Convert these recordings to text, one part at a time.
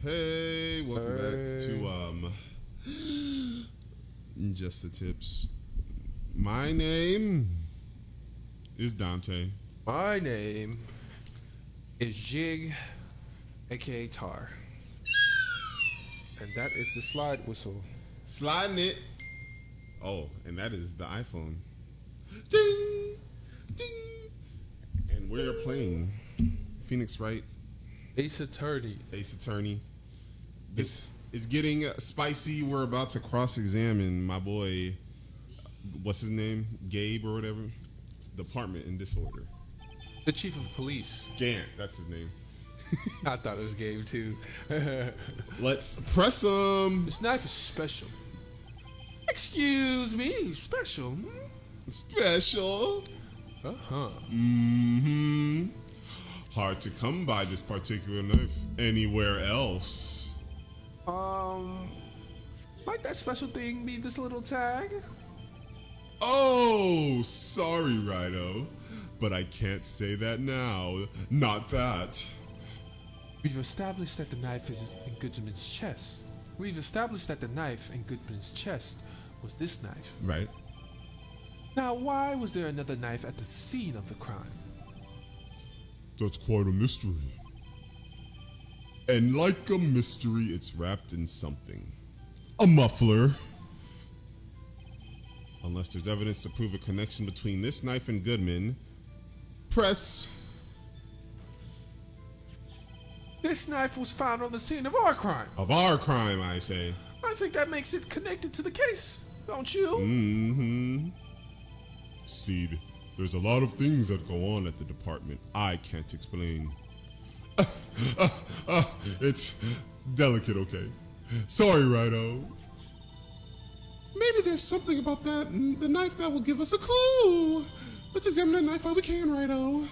Hey, welcome back to Just the Tips. My name is Dante. My name is Jig, aka Tar. And that is the slide whistle. Sliding it. Oh, and that is the iPhone. Ding! Ding! And we're playing Phoenix Wright. Ace Attorney. Ace Attorney. This is getting spicy. We're about to cross-examine my boy, what's his name? Gabe or whatever. Department in disorder. The chief of police. Gant, that's his name. I thought it was Gabe too. Let's press him. This knife is special. Excuse me, special. Special. Uh-huh. Mm-hmm. Hard to come by this particular knife anywhere else. Might that special thing be this little tag? Oh, sorry, Righto. But I can't say that now. Not that. We've established that the knife is in Goodman's chest. We've established that the knife in Goodman's chest was this knife. Right. Now, why was there another knife at the scene of the crime? That's quite a mystery. And like a mystery, it's wrapped in something. A muffler. Unless there's evidence to prove a connection between this knife and Goodman. Press. This knife was found on the scene of our crime. Of our crime, I say. I think that makes it connected to the case, don't you? Mm-hmm. See, there's a lot of things that go on at the department I can't explain. It's delicate, okay? Sorry, Righto. Maybe there's something about that the knife that will give us a clue. Let's examine that knife while we can, Righto.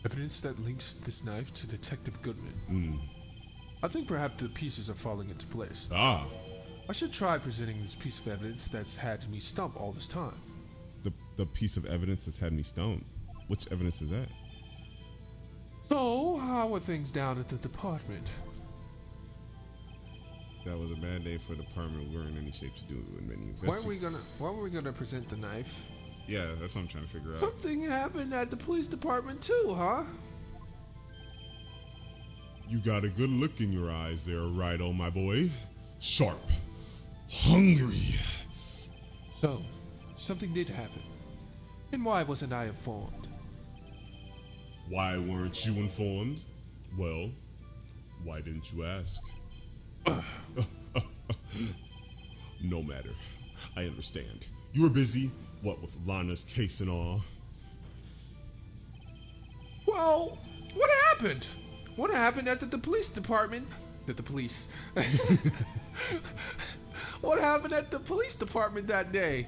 Evidence that links this knife to Detective Goodman. I think perhaps the pieces are falling into place. Ah, I should try presenting this piece of evidence that's had me stumped all this time. the piece of evidence that's had me stoned. Which evidence is that? So, how are things down at the department? That was a bad day for the department. We weren't in any shape to do it in many Why were we gonna present the knife? Yeah, that's what I'm trying to figure out. Something happened at the police department too, huh? You got a good look in your eyes there, Righto, my boy. Sharp. Hungry. So, something did happen. And why wasn't I informed? Why weren't you informed? Well, why didn't you ask? No matter. I understand. You were busy, what with Lana's case and all. Well, what happened? What happened at the police department? What happened at the police department that day?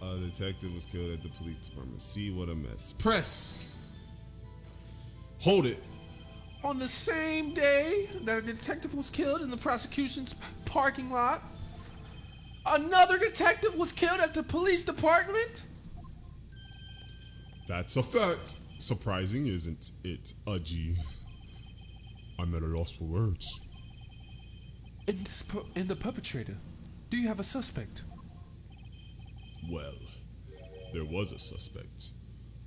A detective was killed at the police department. See, what a mess. Press! Hold it. On the same day that a detective was killed in the prosecution's parking lot, another detective was killed at the police department? That's a fact. Surprising, isn't it, Udgy? I'm at a loss for words. In the perpetrator, do you have a suspect? Well, there was a suspect.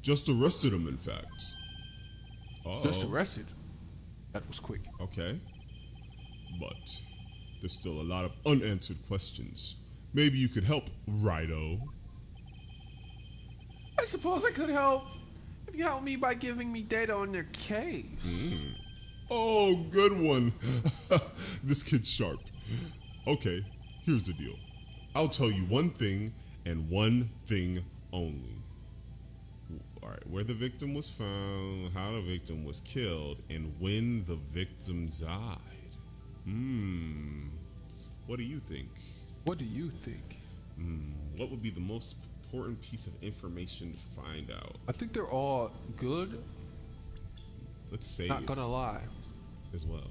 Just arrested him, in fact. Uh-oh. Just arrested? That was quick. Okay. But there's still a lot of unanswered questions. Maybe you could help, Righto. I suppose I could help if you help me by giving me data on their case. Oh, good one. This kid's sharp. Okay, here's the deal. I'll tell you one thing and one thing only. All right, where the victim was found, how the victim was killed, and when the victim died. What do you think? What do you think? What would be the most important piece of information to find out? I think they're all good. Let's say Not gonna lie. as well.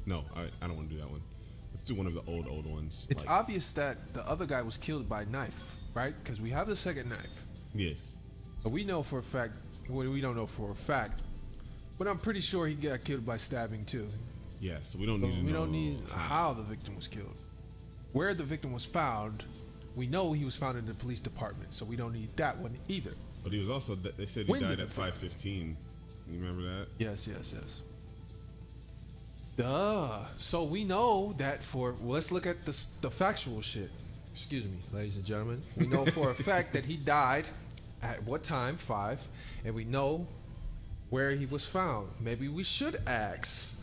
No, I don't want to do that one. Let's do one of the old ones. It's obvious that the other guy was killed by knife, right? Because we have the second knife. Yes. So we know for a fact We don't know for a fact, but I'm pretty sure he got killed by stabbing too. Yeah, so we don't So need to know. we don't need how the victim was killed. Where the victim was found, we know he was found in the police department, so we don't need that one either. But he was also, they said he When died did at 5:15. You remember that? Yes. Duh. So we know that for, well, let's look at the factual shit. Excuse me, ladies and gentlemen. We know for a fact that he died at what time? 5. And we know where he was found. Maybe we should ask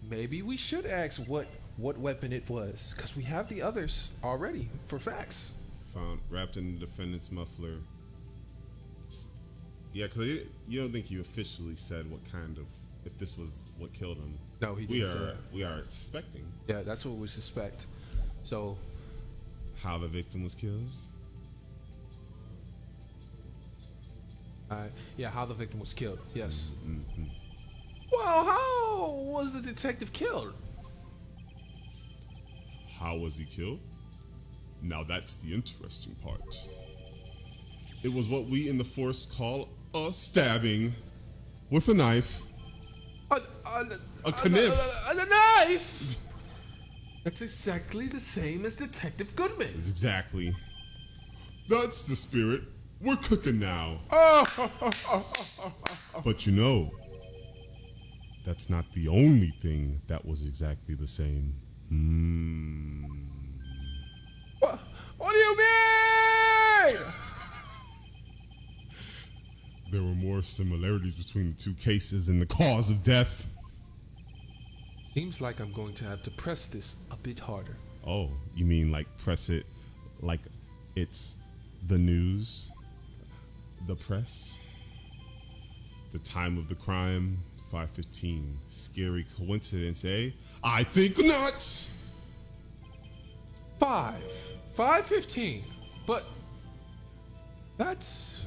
what weapon it was, because we have the others already for facts. Found wrapped in the defendant's muffler. Yeah, because you don't think he officially said what kind of, if this was what killed him. No, he didn't say that. We are suspecting. Yeah, that's what we suspect. So, how the victim was killed? yeah, how the victim was killed. Yes. Mm-hmm. Well, how was the detective killed? How was he killed? Now that's the interesting part. It was what we in the force call a stabbing with a knife. A knife. A knife. That's exactly the same as Detective Goodman. Exactly. That's the spirit. We're cooking now. But you know, that's not the only thing that was exactly the same. What do you mean? There were more similarities between the two cases and the cause of death. Seems like I'm going to have to press this a bit harder. Oh, you mean like press it like it's the news? The press? The time of the crime, 5:15. Scary coincidence, eh? I think not! 5:15. But that's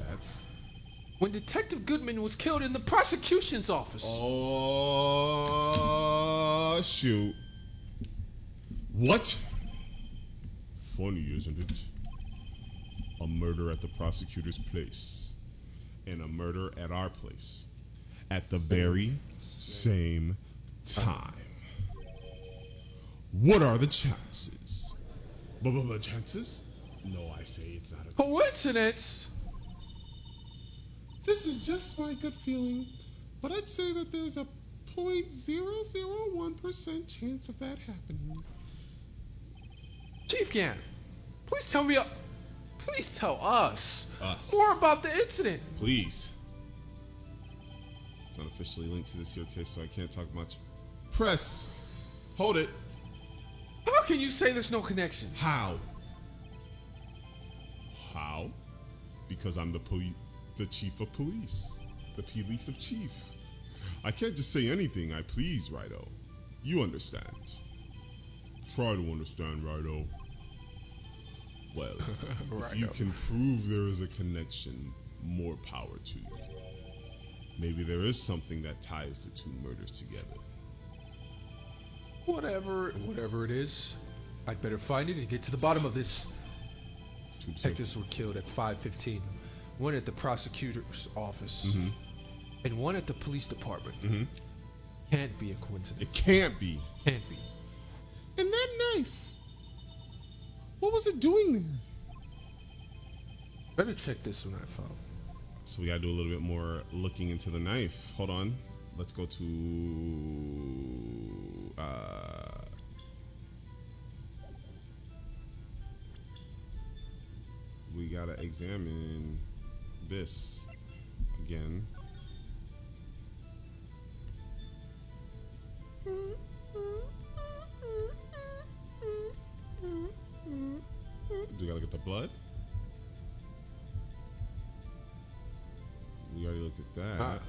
when Detective Goodman was killed in the prosecution's office. Oh, shoot. What? Funny, isn't it? A murder at the prosecutor's place and a murder at our place at the very same time. What are the chances? Chances? No, I say it's not a Coincidence? This is just my gut feeling, but I'd say that there's a 0.001% chance of that happening. Chief Gann, please tell us more about the incident. Please. It's not officially linked to this here case, so I can't talk much. Press. Hold it. How can you say there's no connection? How? Because I'm the chief of police. The police of chief. I can't just say anything I please, Righto. You understand. Try to understand, Righto. Well, if you can prove there is a connection, more power to you. Maybe there is something that ties the two murders together. Whatever it is, I'd better find it and get to the bottom of this. Detectives were killed at 5:15. One at the prosecutor's office, and one at the police department. Can't be a coincidence. It can't be. Can't be. And that knife, what was it doing there? Better check this one I found. So we gotta do a little bit more looking into the knife. Hold on. Let's go to we gotta examine this again. Do we gotta look at the blood? We already looked at that.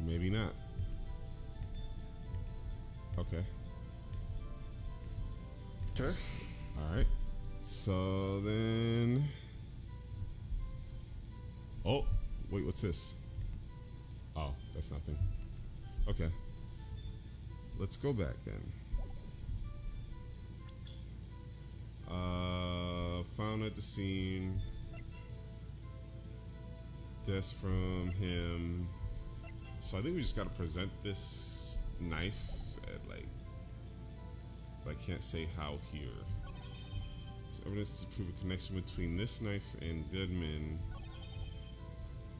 Maybe not. Okay. Sure. All right. So then. Oh, wait. What's this? Oh, that's nothing. Okay. Let's go back then. found at the scene. This from him. So I think we just gotta present this knife at like, but I can't say how here. So evidence to prove a connection between this knife and Goodman.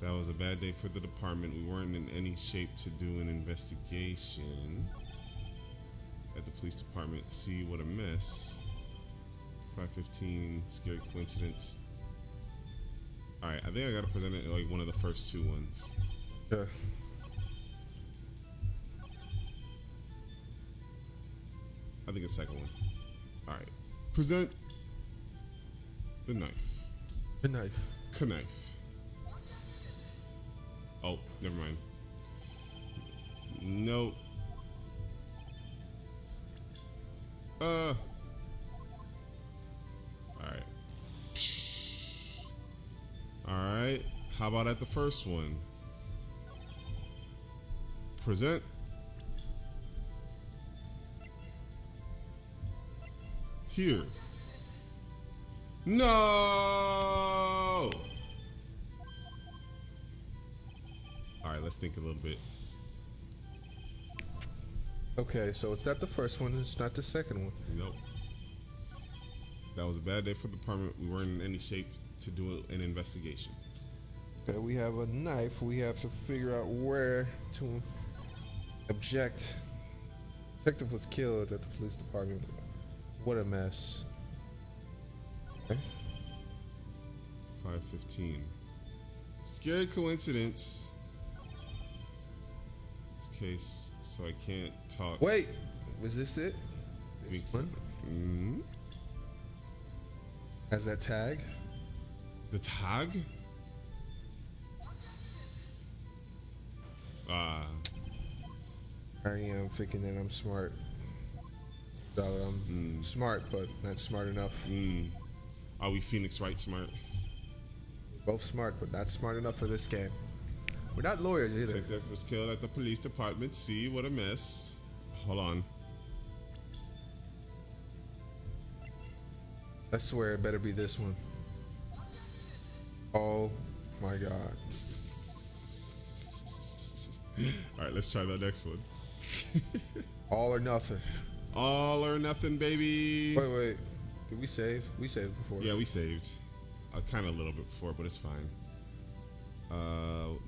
That was a bad day for the department. We weren't in any shape to do an investigation at the police department. See what a mess. 515, scary coincidence. Alright, I think I gotta present it like one of the first two ones. Sure. I think it's second one. Alright. Present the knife. The knife. Knife. Oh, never mind. Nope. Alright. Alright. How about at the first one? Present. Here. No! Alright, let's think a little bit. Okay, so it's not the first one, it's not the second one. Nope. That was a bad day for the department. We weren't in any shape to do an investigation. Okay, we have a knife. We have to figure out where to object. Detective was killed at the police department. What a mess. Okay. 515. Scary coincidence. This case, so I can't talk. Wait, was this it? Weeks. One? Mm-hmm. Has that tag? The tag? I am thinking that I'm smart. So I'm smart, but not smart enough. Are we Phoenix Wright smart? Both smart, but not smart enough for this game. We're not lawyers either. Detective was killed at the police department. See, what a mess. Hold on. I swear it better be this one. Oh my god. Alright, let's try that next one. All or nothing. All or nothing, baby. Wait. Did we save? We saved before. Yeah, we saved. Kind of a little bit before, but it's fine.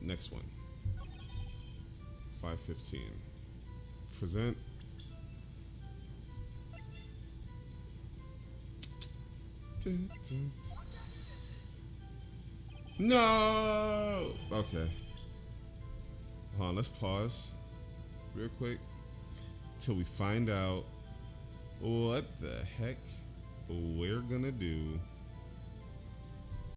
Next one. 515. Present. No! Okay. Hold on, let's pause real quick till we find out what the heck we're gonna do